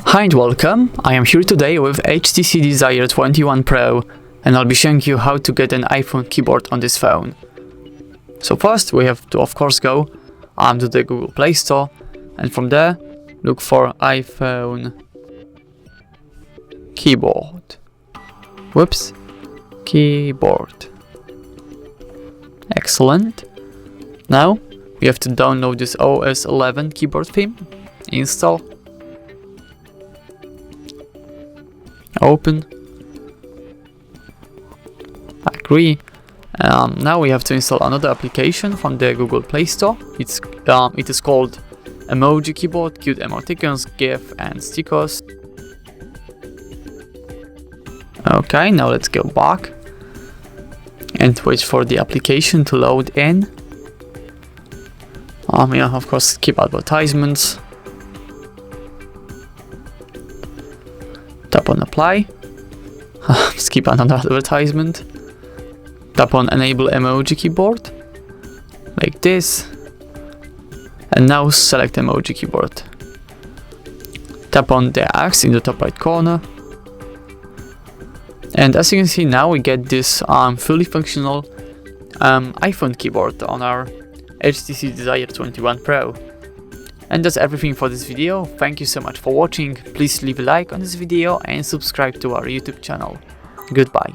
Hi and welcome, I am here today with HTC Desire 21 Pro and I'll be showing you how to get an iPhone keyboard on this phone. So first we have to of course go to the Google Play Store and from there look for iPhone keyboard. Keyboard. Excellent. Now we have to download this OS 11 keyboard theme, install, open, agree. Now we have to install another application from the Google Play Store. It is called Emoji Keyboard, cute emoticons, GIF and stickers. Okay, now let's go back and wait for the application to load in. Yeah, of course, skip advertisements. Tap on apply. Skip another advertisement. Tap on enable emoji keyboard. Like this. And now select emoji keyboard. Tap on the X in the top right corner. And as you can see now we get this fully functional iPhone keyboard on our HTC Desire 21 Pro. And that's everything for this video. Thank you so much for watching. Please leave a like on this video and subscribe to our YouTube channel. Goodbye.